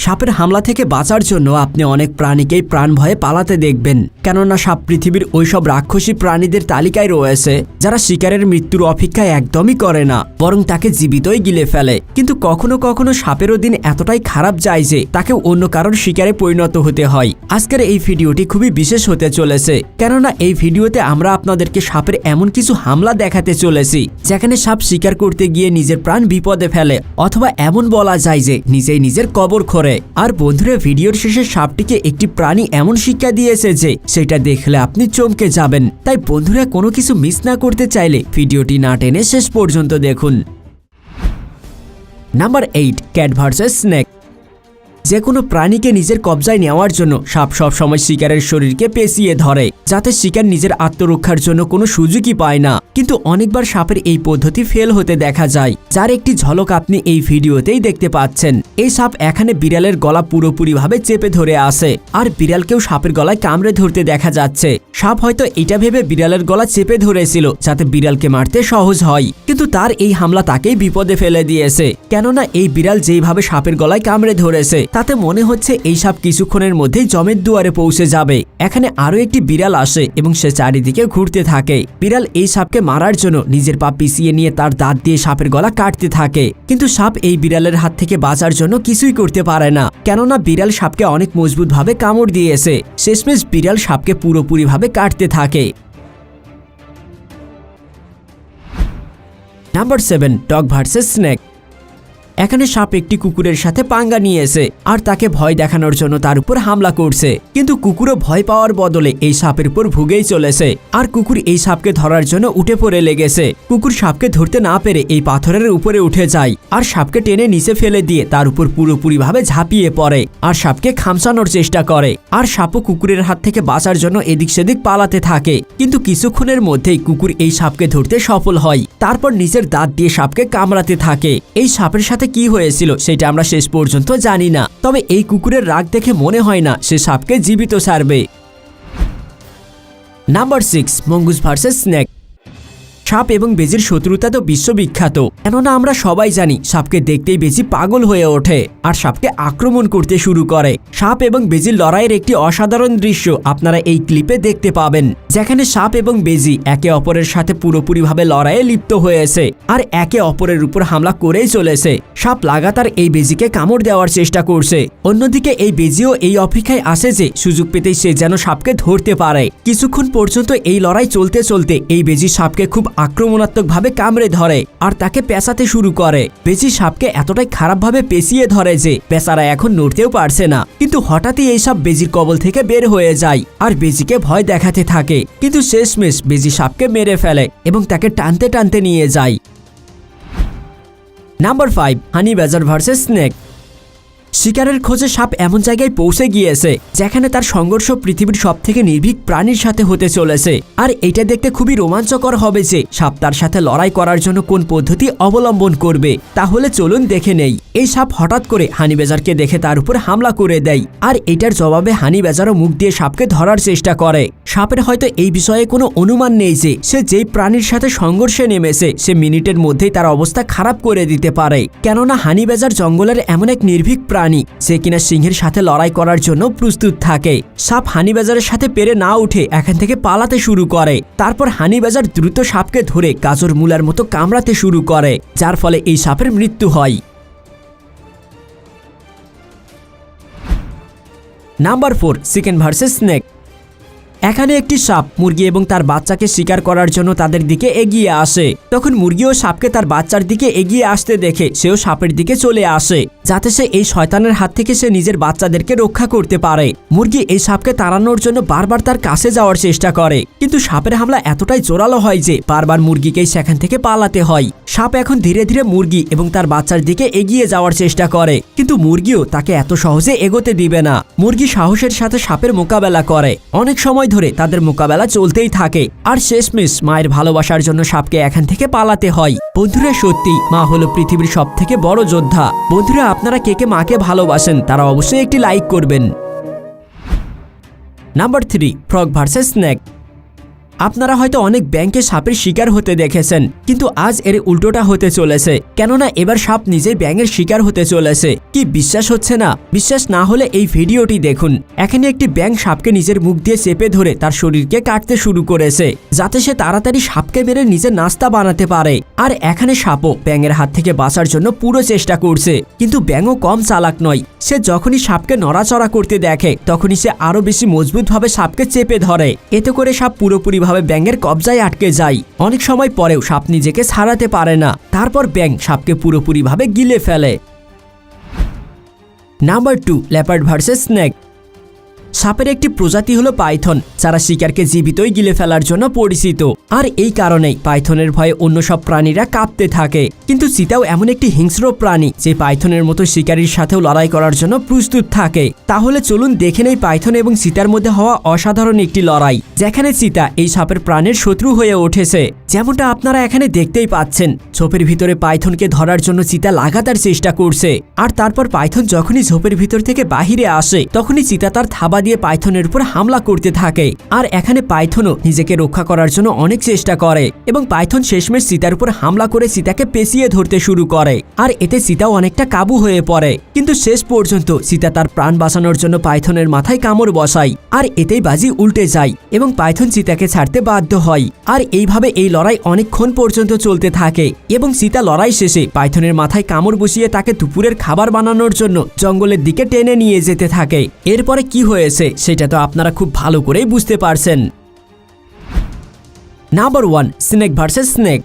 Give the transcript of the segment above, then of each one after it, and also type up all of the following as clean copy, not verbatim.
সাপের হামলা থেকে বাঁচার জন্য আপনি অনেক প্রাণীকেই প্রাণ ভয়ে পালাতে দেখবেন, কেননা সাপ পৃথিবীর ওইসব রাক্ষসী প্রাণীদের তালিকায় রয়েছে যারা শিকারের মৃত্যুর অপেক্ষা একদমই করে না, বরং তাকে জীবিতই গিলে ফেলে। কিন্তু কখনো কখনো সাপেরও দিন এতটাই খারাপ যায় যে তাকে অন্য কারোর শিকারে পরিণত হতে হয়। আজকের এই ভিডিওটি খুবই বিশেষ হতে চলেছে, কেননা এই ভিডিওতে আমরা আপনাদেরকে সাপের এমন কিছু হামলা দেখাতে চলেছি যেখানে সাপ শিকার করতে গিয়ে নিজের প্রাণ বিপদে ফেলে, অথবা এমন বলা যায় যে নিজেই নিজের কবর খোঁড়ে। আর বন্ধুরা, ভিডিওর শেষে সাপটিকে একটি প্রাণী এমন শিক্ষা দিয়েছে যে সেটা দেখলে আপনি চমকে যাবেন। তাই বন্ধুরা, কোনো কিছু মিস না করতে চাইলে ভিডিওটি না টেনে শেষ পর্যন্ত দেখুন। Number 8, cat versus snake. যে কোনো প্রাণীকে নিজের কবজায় নেওয়ার জন্য সাপ সব সময় শিকারের শরীরকে পেঁচিয়ে ধরে, যাতে শিকার নিজের আত্মরক্ষার জন্য কোনো সুযোগই পায় না। কিন্তু অনেকবার সাপের এই পদ্ধতি ফেল হতে দেখা যায়, যার একটি ঝলক আপনি এই ভিডিওতেই দেখতে পাচ্ছেন। এই সাপ এখানে বিড়ালের গলা পুরোপুরিভাবে চেপে ধরে আসে, আর বিড়ালকেও সাপের গলায় কামড়ে ধরতে দেখা যাচ্ছে। সাপ হয়তো এটা ভেবে বিড়ালের গলা চেপে ধরেছিল যাতে বিড়ালকে মারতে সহজ হয়, কিন্তু তার এই হামলা তাকেই বিপদে ফেলে দিয়েছে। কেননা এই বিড়াল যেইভাবে সাপের গলায় কামড়ে ধরেছে তাতে মনে হচ্ছে এই সাপ কিছুক্ষণের মধ্যেই জমের দুয়ারে পৌঁছে যাবে। এখানে আরো একটি বিড়াল আসে এবং সে চারিদিকে ঘুরতে থাকে। বিড়াল এই সাপকে মারার জন্য নিজের পা পিছিয়ে নিয়ে তার দাঁত দিয়ে সাপের গলা কাটতে থাকে, কিন্তু সাপ এই বিড়ালের হাত থেকে বাঁচার জন্য কিছুই করতে পারে না, কেননা বিড়াল সাপকে অনেক মজবুত ভাবে কামড় দিয়েছে। শেষমেশ বিড়াল সাপকে পুরোপুরিভাবে কাটতে থাকে। Number 7, dog versus snake. এখানে সাপ একটি কুকুরের সাথে পাঙ্গা নিয়েছে আর তাকে ভয় দেখানোর জন্য তার উপর হামলা করছে, কিন্তু কুকুরও ভয় পাওয়ার বদলে এই সাপের উপর ভুগেই চলেছে। আর কুকুর এই সাপকে ধরার জন্য উঠে পড়ে লেগেছে। কুকুর সাপকে ধরতে না পেরে এই পাথরের উপরে উঠে যায় আর সাপকে টেনে নিচে ফেলে দিয়ে তার উপর পুরোপুরিভাবে ঝাঁপিয়ে পড়ে আর সাপকে খামচানোর চেষ্টা করে। আর সাপও কুকুরের হাত থেকে বাঁচার জন্য এদিক সেদিক পালাতে থাকে, কিন্তু কিছুক্ষণের মধ্যেই কুকুর এই সাপকে ধরতে সফল হয়। তারপর নিজের দাঁত দিয়ে সাপকে কামড়াতে থাকে। এই সাপের সাথে কি হয়েছিল সেটা আমরা শেষ পর্যন্ত জানি না, তবে এই কুকুরের রাগ দেখে মনে হয় না সে সাপকে জীবিত ছাড়বে। Number 6, mongoose versus snake. সাপ এবং বেজির শত্রুতা তো বিশ্ববিখ্যাত, কেননা আমরা সবাই জানি সাপকে দেখতেই বেজি পাগল হয়ে ওঠে আর সাপকে আক্রমণ করতে শুরু করে। সাপ এবং বেজির লড়াইয়ের একটি অসাধারণ দৃশ্য আপনারা এই ক্লিপে দেখতে পাবেন, যেখানে সাপ এবং বেজি একে অপরের সাথে পুরোপুরিভাবে লড়াইয়ে লিপ্ত হয়েছে আর একে অপরের উপর হামলা করেই চলেছে। সাপ লাগাতার এই বেজিকে কামড় দেওয়ার চেষ্টা করছে, অন্যদিকে এই বেজিও এই অপেক্ষায় আসে যে সুযোগ পেতেই সে যেন সাপকে ধরতে পারে। কিছুক্ষণ পর্যন্ত এই লড়াই চলতে চলতে এই বেজি সাপকে খুব আক্রমণাত্মকভাবে কামড়ে ধরে আর তাকে পেঁচাতে শুরু করে। বেজি সাপকে এতটাই খারাপভাবে পেঁচিয়ে ধরে যে বেচারা এখন নড়তেও পারছে না, কিন্তু হঠাৎই এই সাপ বেজির কবল থেকে বের হয়ে যায় আর বেজিকে ভয় দেখাতে থাকে, কিন্তু শেষমেশ বেজি সাপকে মেরে ফেলে এবং তাকে টানতে টানতে নিয়ে যায়। নাম্বার 5, হানি ব্যাজার ভার্সেস স্নেক। শিকারের খোঁজে সাপ এমন জায়গায় পৌঁছে গিয়েছে যেখানে তার সংঘর্ষ পৃথিবীর সব থেকে নির্ভীক প্রাণীর সাথে হতে চলেছে। আর এটা দেখতে খুবই রোমাঞ্চকর হবে যে সাপ তার সাথে লড়াই করার জন্য কোন পদ্ধতি অবলম্বন করবে। তাহলে চলুন দেখে নেই। এই সাপ হঠাৎ করে হানি বেজারকে দেখে তার উপর হামলা করে দেয়, আর এটার জবাবে হানি বেজারও মুখ দিয়ে সাপকে ধরার চেষ্টা করে। সাপের হয়তো এই বিষয়ে কোনো অনুমান নেই যে সে যেই প্রাণীর সাথে সংঘর্ষে নেমেছে সে মিনিটের মধ্যেই তার অবস্থা খারাপ করে দিতে পারে, কেননা হানি বেজার জঙ্গলের এমন এক নির্ভীক প্রাণী যে কিনা সিংহের সাথে লড়াই করার জন্য প্রস্তুত থাকে। সাপ হানি বেজারের সাথে পেরে না উঠে এখান থেকে পালাতে শুরু করে। তারপর হানি বেজার দ্রুত সাপকে ধরে গাজর মূলার মতো কামড়াতে শুরু করে, যার ফলে এই সাপের মৃত্যু হয়। Number 4, chicken versus snake. এখানে একটি সাপ মুরগি এবং তার বাচ্চাকে শিকার করার জন্য তাদের দিকে এগিয়ে আসে। তখন মুরগিও সাপকে তার বাচ্চার দিকে এগিয়ে আসতে দেখে সেও সাপের দিকে চলে আসে, যাতে সে এই শয়তানের হাত থেকে সে নিজের বাচ্চাদেরকে রক্ষা করতে পারে। মুরগি এই সাপকে তাড়ানোর জন্য বারবার তার কাছে যাওয়ার চেষ্টা করে, কিন্তু সাপের হামলা এতটাই জোরালো হয় যে বারবার মুরগিকেই সেখান থেকে পালাতে হয়। সাপ এখন ধীরে ধীরে মুরগি এবং তার বাচ্চার দিকে এগিয়ে যাওয়ার চেষ্টা করে, কিন্তু মুরগিও তাকে এত সহজে এগোতে দিবে না। মুরগি সাহসের সাথে সাপের মোকাবেলা করে, অনেক সময় ধরে তাদের মোকাবেলা চলতেই থাকে, আর শেষমেশ মায়ের ভালোবাসার জন্য সাপকে এখান থেকে পালাতে হয়। বন্ধুরা, সত্যি মা হলো পৃথিবীর সব থেকে বড় যোদ্ধা। বন্ধুরা, আপনারা কে কে মাকে ভালোবাসেন তারা অবশ্যই একটি লাইক করবেন। Number 3, frog versus snake. আপনারা হয়তো অনেক ব্যাংকে সাপের শিকার হতে দেখেছেন, কিন্তু আজ এর উল্টোটা হতে চলেছে। কেননা এবার সাপ নিজেই ব্যাঙের শিকার হতে চলেছে। কি বিশ্বাস হচ্ছে না? বিশ্বাস না হলে এই ভিডিওটি দেখুন। এখানে একটি ব্যাঙ সাপকে নিজের মুখ দিয়ে চেপে ধরে তার শরীরকে কাটতে শুরু করেছে, যাতে সে তাড়াতাড়ি সাপকে মেরে নিজের নাস্তা বানাতে পারে। আর এখানে সাপও ব্যাঙের হাত থেকে বাঁচার জন্য পুরো চেষ্টা করছে, কিন্তু ব্যাঙও কম চালাক নয়। সে যখনই সাপকে নড়াচড়া করতে দেখে তখনই সে আরো বেশি মজবুতভাবে সাপকে চেপে ধরে। এতে করে সাপ পুরোপুরিভাবে ব্যাঙের কবজায় আটকে যায়। অনেক সময় পরেও সাপ নিজেকে ছাড়াতে পারে না। তারপর ব্যাঙ সাপকে পুরোপুরিভাবে গিলে ফেলে। Number 2, leopard versus snake. সাপের একটি প্রজাতি হলো পাইথন, যারা শিকারকে জীবিতই গিলে ফেলার জন্য পরিচিত। আর এই কারণেই পাইথনের ভয়ে অন্য সব প্রাণীরা কাঁপতে থাকে। কিন্তু চিতাও এমন একটি হিংস্র প্রাণী যে পাইথনের মতো শিকারীর সাথেও লড়াই করার জন্য প্রস্তুত থাকে। তাহলে চলুন দেখে নেই পাইথন এবং চিতার মধ্যে হওয়া অসাধারণ একটি লড়াই, যেখানে চিতা এই সাপের প্রাণের শত্রু হয়ে উঠেছে। যেমনটা আপনারা এখানে দেখতেই পাচ্ছেন, ঝোপের ভিতরে পাইথনকে ধরার জন্য চিতা লাগাতার চেষ্টা করছে। আর তারপর পাইথন যখনই ঝোপের ভিতর থেকে বাহিরে আসে তখনই চিতা তার থাবা দিয়ে পাইথনের উপর হামলা করতে থাকে। আর এখানে পাইথনও নিজেকে রক্ষা করার জন্য অনেক চেষ্টা করে এবং পাইথন শেষমেশ চিতার উপর হামলা করে চিতাকে পেঁচিয়ে ধরতে শুরু করে। আর এতে চিতাও অনেকটা কাবু হয়ে পড়ে, কিন্তু শেষ পর্যন্ত চিতা তার প্রাণ বাঁচানোর জন্য পাইথনের মাথায় কামড় বসায়। আর এতেই বাজি উল্টে যায় এবং পাইথন চিতাকে ছাড়তে বাধ্য হয়। আর এইভাবে এই লড়াই অনেকক্ষণ পর্যন্ত চলতে থাকে এবং চিতা লড়াই শেষে পাইথনের মাথায় কামড় বসিয়ে তাকে দুপুরের খাবার বানানোর জন্য জঙ্গলের দিকে টেনে নিয়ে যেতে থাকে। এরপরে কি হয়েছে সেটা তো আপনারা খুব ভালো করেই বুঝতে পারছেন। Number 1, snake versus snake.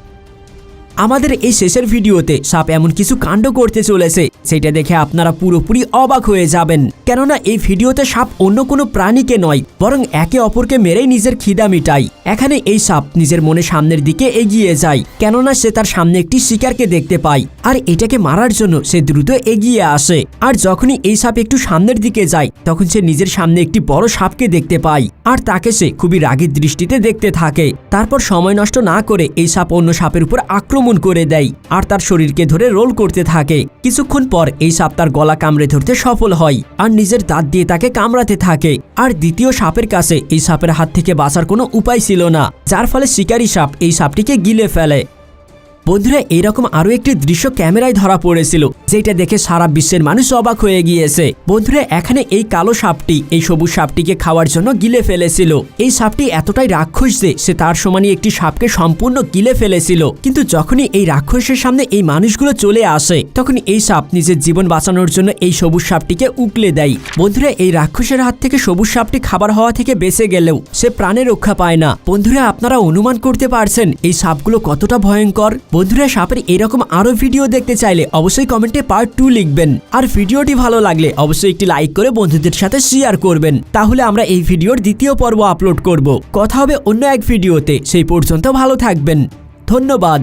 আমাদের এই শেষের ভিডিওতে সাপ এমন কিছু কাণ্ড করতে চলেছে সেটা দেখে আপনারা পুরোপুরি অবাক হয়ে যাবেন। কেননা এই ভিডিওতে সাপ অন্য কোনো প্রাণীকে নয়, বরং একে অপরকে মেরেই নিজের খিদা মিটায়। এখানে এই সাপ নিজের মনে সামনের দিকে এগিয়ে যায়, কেননা সে তার সামনে একটি শিকারকে দেখতে পায় আর এটাকে মারার জন্য সে দ্রুত এগিয়ে আসে। আর যখনই এই সাপ একটু সামনের দিকে যায় তখন সে নিজের সামনে একটি বড় সাপকে দেখতে পায় আর তাকে সে খুবই রাগীর দৃষ্টিতে দেখতে থাকে। তারপর সময় নষ্ট না করে এই সাপ অন্য সাপের উপর আক্রমণ করে দেয় আর তার শরীরকে ধরে রোল করতে থাকে। কিছুক্ষণ পর এই সাপ তার গলা কামড়ে ধরতে সফল হয় আর নিজের দাঁত দিয়ে তাকে কামড়াতে থাকে। আর দ্বিতীয় সাপের কাছে এই সাপের হাত থেকে বাঁচার কোনো উপায় ছিল না, যার ফলে শিকারী সাপ এই সাপটিকে গিলে ফেলে। বন্ধুরা, এইরকম আরো একটি দৃশ্য ক্যামেরায় ধরা পড়েছিল, যেটা দেখে সারা বিশ্বের মানুষ অবাক হয়ে গিয়েছে। বন্ধুরা, এখানে এই কালো সাপটি এই সবুজ সাপটিকে খাওয়ার জন্য গিলে ফেলেছিল। এই সাপটি এতটাই রাক্ষস যে সে তার সমানই একটি সাপকে সম্পূর্ণ গিলে ফেলেছিল। কিন্তু যখনই এই রাক্ষসের সামনে এই মানুষগুলো চলে আসে তখন এই সাপ নিজের জীবন বাঁচানোর জন্য এই সবুজ সাপটিকে উকলে দেয়। বন্ধুরা, এই রাক্ষসের হাত থেকে সবুজ সাপটি খাবার হওয়া থেকে বেঁচে গেলেও সে প্রাণে রক্ষা পায় না। বন্ধুরা, আপনারা অনুমান করতে পারছেন এই সাপগুলো কতটা ভয়ঙ্কর। বন্ধুরা, সাপের এরকম আরো ভিডিও দেখতে চাইলে অবশ্যই কমেন্টে পার্ট 2 লিখবেন। আর ভিডিওটি ভালো লাগলে অবশ্যই একটি লাইক করে বন্ধুদের সাথে শেয়ার করবেন, তাহলে আমরা এই ভিডিওর দ্বিতীয় পর্ব আপলোড করব। কথা হবে অন্য এক ভিডিওতে, সেই পর্যন্ত ভালো থাকবেন। ধন্যবাদ।